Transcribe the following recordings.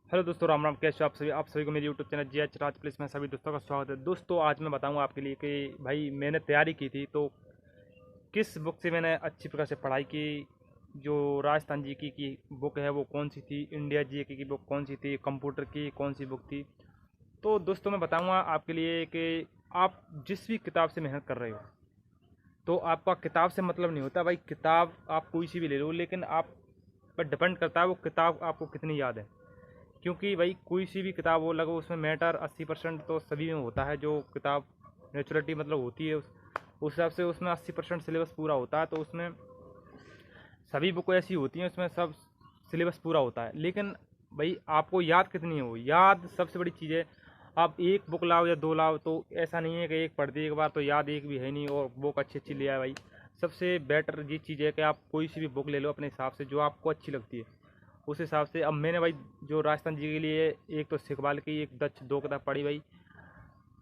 Hello दोस्तों, राम राम। कैसे हो आप सभी को मेरे यूट्यूब चैनल जी राज प्लेस में सभी दोस्तों का स्वागत है। दोस्तों, आज मैं बताऊंगा आपके लिए कि भाई मैंने तैयारी की थी तो किस बुक से मैंने अच्छी प्रकार से पढ़ाई की। जो राजस्थान जीके की बुक है वो कौन सी थी, इंडिया जीके की बुक कौन सी थी, कंप्यूटर की कौन सी बुक थी। तो दोस्तों, मैं बताऊंगा आपके लिए कि आप जिस भी किताब से मेहनत कर रहे हो तो आपका किताब से मतलब नहीं होता। भाई किताब आप कोई सी भी ले लो, लेकिन आप पर डिपेंड करता है वो किताब आपको कितनी याद है। क्योंकि भाई कोई सी भी किताब हो लगो, उसमें मैटर 80% तो सभी में होता है। जो किताब नेचुरलिटी मतलब होती है उस हिसाब से उसमें 80% सिलेबस पूरा होता है। तो उसमें सभी बुक ऐसी होती हैं, उसमें सब सिलेबस पूरा होता है। लेकिन भाई आपको याद कितनी है, वो याद सबसे बड़ी चीज़ है। आप एक बुक लाओ या दो लाओ तो ऐसा नहीं है कि एक पढ़ दी एक बार तो याद एक भी है नहीं और बुक अच्छी अच्छी ले आए। भाई सबसे बेटर ये चीज़ है कि आप कोई सी भी बुक ले लो अपने हिसाब से जो आपको अच्छी लगती है उस हिसाब से। अब मैंने भाई जो राजस्थान जी के लिए एक तो सिखवाल की एक दक्ष दो किताब पढ़ी भाई।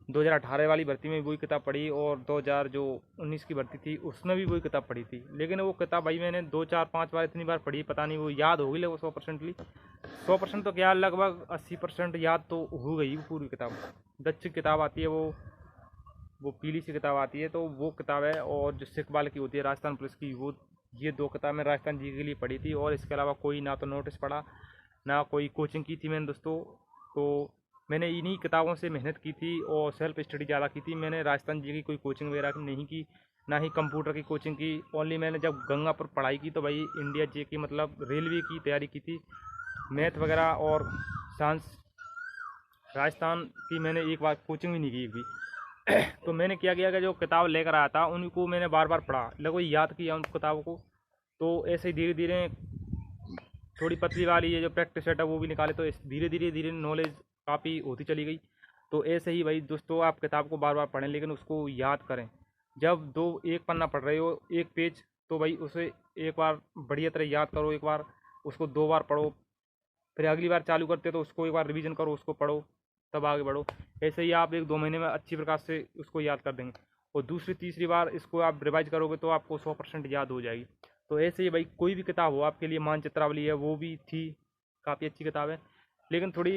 2018 वाली भर्ती में भी वही किताब पढ़ी और 2019 की भर्ती थी उसमें भी वही किताब पढ़ी थी। लेकिन वो किताब भाई मैंने 2 4 5 बार इतनी बार पढ़ी, पता नहीं वो याद होगी लगभग 100%ली। 100% तो क्या, लगभग 80% याद तो हो गई वो पूरी किताब। दक्ष किताब आती है वो पीली सी किताब आती है, तो वो किताब है। और जो सिखवाल की होती है राजस्थान पुलिस की, वो ये दो किताब मैं राजस्थान जी के लिए पढ़ी थी। और इसके अलावा कोई ना तो नोटिस पढ़ा ना कोई कोचिंग की थी मैंने दोस्तों। तो मैंने इन्हीं किताबों से मेहनत की थी और सेल्फ स्टडी ज़्यादा की थी। मैंने राजस्थान जी की कोई कोचिंग वगैरह नहीं की, ना ही कंप्यूटर की कोचिंग की। ओनली मैंने जब गंगा पर पढ़ाई की तो भाई इंडिया जी की मतलब रेलवे की तैयारी की थी। मैथ वगैरह और साइंस राजस्थान की मैंने एक बार कोचिंग भी नहीं की एक भी। तो मैंने क्या किया कि जो किताब लेकर आया था उनको मैंने बार बार पढ़ा, लगभग याद किया उन किताबों को। तो ऐसे ही धीरे धीरे थोड़ी पतली वाली ये जो प्रैक्टिस सेट है वो भी निकाले, तो धीरे धीरे धीरे नॉलेज काफ़ी होती चली गई। तो ऐसे ही भाई दोस्तों, आप किताब को बार बार पढ़ें लेकिन उसको याद करें। जब दो एक पन्ना पढ़ रहे हो एक पेज, तो भाई उसे एक बार बढ़िया तरह याद करो, एक बार उसको 2 बार पढ़ो, फिर अगली बार चालू करते हो तो उसको एक बार रिवीजन करो, उसको पढ़ो, तब आगे बढ़ो। ऐसे ही आप 1 2 महीने में अच्छी प्रकार से उसको याद कर देंगे। और दूसरी तीसरी बार इसको आप रिवाइज करोगे तो आपको 100% याद हो जाएगी। तो ऐसे ही भाई कोई भी किताब हो आपके लिए, मानचित्रावली है वो भी थी, काफ़ी अच्छी किताब है। लेकिन थोड़ी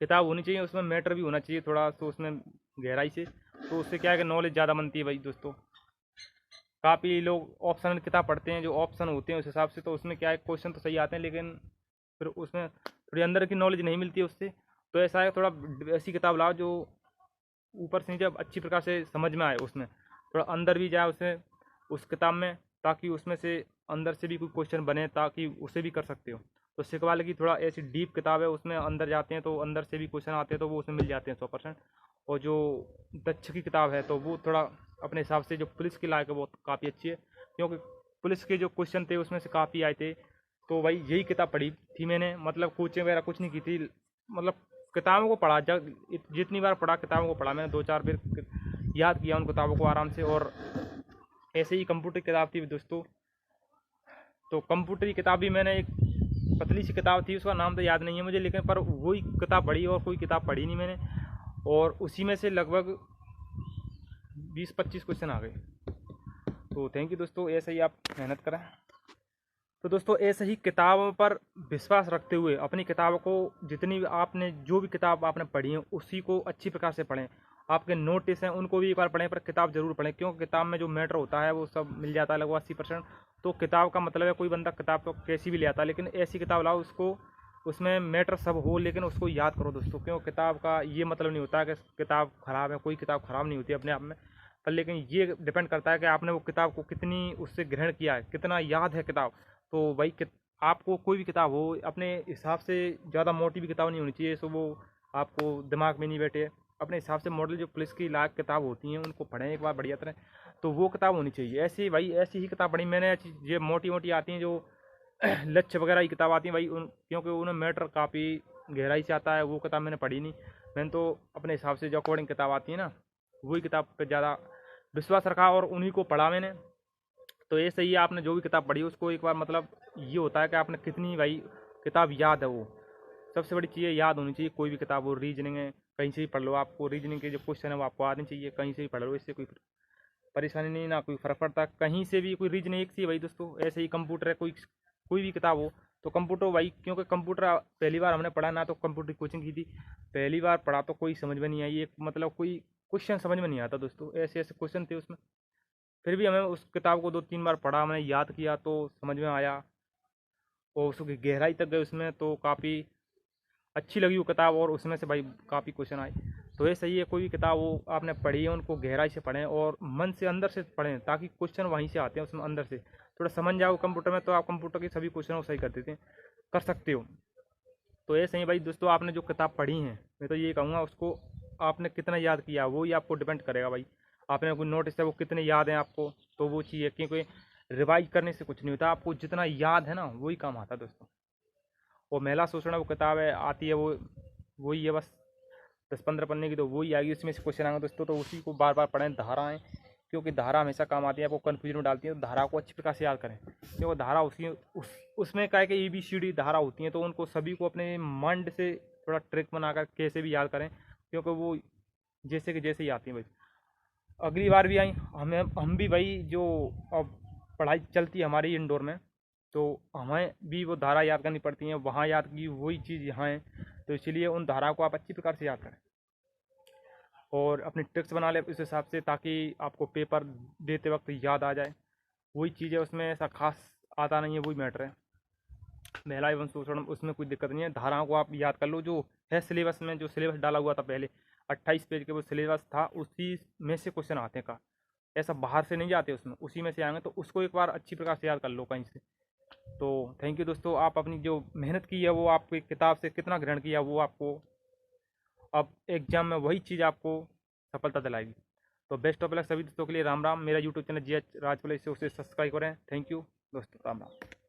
किताब होनी चाहिए उसमें मैटर भी होना चाहिए थोड़ा तो उसमें गहराई से, तो उससे क्या है कि नॉलेज ज़्यादा बनती है भाई दोस्तों। काफ़ी लोग ऑप्शनल किताब पढ़ते हैं, जो ऑप्शन होते हैं उस हिसाब से, तो उसमें क्या है क्वेश्चन तो सही आते हैं लेकिन फिर उसमें थोड़ी अंदर की नॉलेज नहीं मिलती है उससे। तो ऐसा है, थोड़ा ऐसी किताब लाओ जो ऊपर से नीचे अच्छी प्रकार से समझ में आए, उसमें थोड़ा अंदर भी जाए उसमें उस किताब में, ताकि उसमें से अंदर से भी कोई क्वेश्चन बने ताकि उसे भी कर सकते हो। तो सिखवाले की थोड़ा ऐसी डीप किताब है, उसमें अंदर जाते हैं तो अंदर से भी क्वेश्चन आते हैं तो वो उसमें मिल जाते हैं 100%। और जो दक्ष की किताब है तो वो थोड़ा अपने हिसाब से जो पुलिस की लायक है वो काफ़ी अच्छी है, क्योंकि पुलिस के जो क्वेश्चन थे उसमें से काफ़ी आए थे। तो भाई यही किताब पढ़ी थी मैंने, मतलब कोचिंग वगैरह कुछ नहीं की थी। मतलब किताबों को पढ़ा, जब जितनी बार पढ़ा किताबों को पढ़ा मैंने 2 4 फिर याद किया उन किताबों को आराम से। और ऐसे ही कंप्यूटर की किताब थी दोस्तों। तो कंप्यूटर की किताब भी मैंने एक पतली सी किताब थी, उसका नाम तो याद नहीं है मुझे, लेकिन पर वही किताब पढ़ी और कोई किताब पढ़ी नहीं मैंने। और उसी में से लगभग 20 25 क्वेश्चन आ गए। तो थैंक यू दोस्तों, ऐसे ही आप मेहनत करें। तो दोस्तों, ऐसे ही किताबों पर विश्वास रखते हुए अपनी किताबों को, जितनी भी आपने जो भी किताब आपने पढ़ी है उसी को अच्छी प्रकार से पढ़ें। आपके नोटिस हैं उनको भी एक बार पढ़ें, पर किताब जरूर पढ़ें, क्योंकि किताब में जो मैटर होता है वो सब मिल जाता है लगभग 80%। तो किताब का मतलब है कोई बंदा किताब तो कैसी भी ले आता है, लेकिन ऐसी किताब लाओ उसको उसमें मैटर सब हो लेकिन उसको याद करो दोस्तों। क्यों, किताब का ये मतलब नहीं होता कि किताब ख़राब है, कोई किताब ख़राब नहीं होती अपने आप में। पर लेकिन ये डिपेंड करता है कि आपने वो किताब को कितनी उससे ग्रहण किया है, कितना याद है किताब। तो भाई आपको कोई भी किताब हो अपने हिसाब से, ज़्यादा मोटी भी किताब नहीं होनी चाहिए सो वो आपको दिमाग में नहीं बैठे। अपने हिसाब से मॉडल जो पुलिस की लायक किताब होती हैं उनको पढ़ें एक बार बढ़िया तरह, तो वो किताब होनी चाहिए। ऐसी भाई ऐसी ही किताब पढ़ी मैंने, ये मोटी मोटी आती हैं जो लक्ष्य वगैरह की किताब आती है भाई क्योंकि उन्हें मैटर काफ़ी गहराई से आता है, वो किताब मैंने पढ़ी नहीं। मैंने तो अपने हिसाब से जो अकॉर्डिंग किताब आती है ना, वही किताब पर ज़्यादा विश्वास रखा और उन्हीं को पढ़ा मैंने। तो ये सही है, आपने जो भी किताब पढ़ी उसको एक बार मतलब ये होता है कि आपने कितनी भाई किताब याद है। वो सबसे बड़ी चीज़ याद होनी चाहिए। कोई भी किताब हो, रीजनिंग है कहीं से भी पढ़ लो, आपको रीजनिंग के जो क्वेश्चन है वो आपको आने चाहिए, कहीं से भी पढ़ लो, इससे कोई परेशानी नहीं, ना कोई फर्क पड़ता, कहीं से भी कोई रीजन एक सी है भाई दोस्तों। ऐसे ही कंप्यूटर है, कोई कोई भी किताब हो तो कंप्यूटर भाई, क्योंकि कंप्यूटर पहली बार हमने पढ़ा ना, तो कंप्यूटर की कोचिंग की थी, पहली बार पढ़ा तो कोई समझ में नहीं आई, एक मतलब कोई क्वेश्चन समझ में नहीं आता दोस्तों, ऐसे ऐसे क्वेश्चन थे उसमें। फिर भी हमें उस किताब को 2-3 बार पढ़ा, हमने याद किया तो समझ में आया, और उसकी गहराई तक गए उसमें, तो काफ़ी अच्छी लगी वो किताब, और उसमें से भाई काफ़ी क्वेश्चन आए। तो ये सही है, कोई भी किताब वो आपने पढ़ी है उनको गहराई से पढ़ें और मन से अंदर से पढ़ें, ताकि क्वेश्चन वहीं से आते हैं उसमें अंदर से, थोड़ा समझ जाओ कंप्यूटर में, तो आप कंप्यूटर के सभी क्वेश्चन को सही कर देते हैं, कर सकते हो। तो ये सही भाई दोस्तों, आपने जो किताब पढ़ी है, मैं तो ये कहूँगा उसको आपने कितना याद किया वो ही आपको डिपेंड करेगा भाई। आपने कोई नोटिस है वो कितने याद हैं आपको, तो वो चीज़ है, क्योंकि रिवाइज करने से कुछ नहीं होता, आपको जितना याद है ना वही काम आता है दोस्तों। और महिला शोषण वो किताब है आती है, वो वही है बस 10-15 पन्ने की, तो वही आएगी, उसमें से क्वेश्चन आएंगे दोस्तों, तो उसी को बार बार पढ़ें। धाराएँ, क्योंकि धारा हमेशा काम आती है, आपको कन्फ्यूजन में डालती है, तो धारा को अच्छी प्रकार से याद करें, क्योंकि धारा उसमें क्या है कि ABCD धारा होती है, तो उनको सभी को अपने माइंड से थोड़ा ट्रिक बनाकर कैसे भी याद करें, क्योंकि वो जैसे कि जैसे ही आती है भाई। अगली बार भी आई हम भी भाई, जो अब पढ़ाई चलती है हमारी इंडोर में, तो हमें भी वो धारा याद करनी पड़ती है, वहाँ याद की वही चीज़ यहाँ है, तो इसलिए उन धाराओं को आप अच्छी प्रकार से याद करें और अपनी ट्रिक्स बना लें उस हिसाब से, ताकि आपको पेपर देते वक्त याद आ जाए। वही चीज़ है, उसमें ऐसा खास आता नहीं है, वही मैटर है। महिला एवं शोषण उसमें कोई दिक्कत नहीं है, धाराओं को आप याद कर लो, जो है सिलेबस में, जो सिलेबस डाला हुआ था पहले 28 पेज के वो सिलेबस था, उसी में से क्वेश्चन आते हैं का, ऐसा बाहर से नहीं जाते, उसमें उसी में से आएंगे, तो उसको एक बार अच्छी प्रकार से याद कर लो कहीं से। तो थैंक यू दोस्तों, आप अपनी जो मेहनत की है वो आपकी किताब से कितना ग्रहण किया, वो आपको अब एग्जाम में वही चीज़ आपको सफलता दिलाएगी। तो बेस्ट ऑफ लक सभी दोस्तों के लिए, राम राम। मेरा यूट्यूब चैनल GH राज प्ले से उसे सब्सक्राइब करें। थैंक यू दोस्तों, राम राम।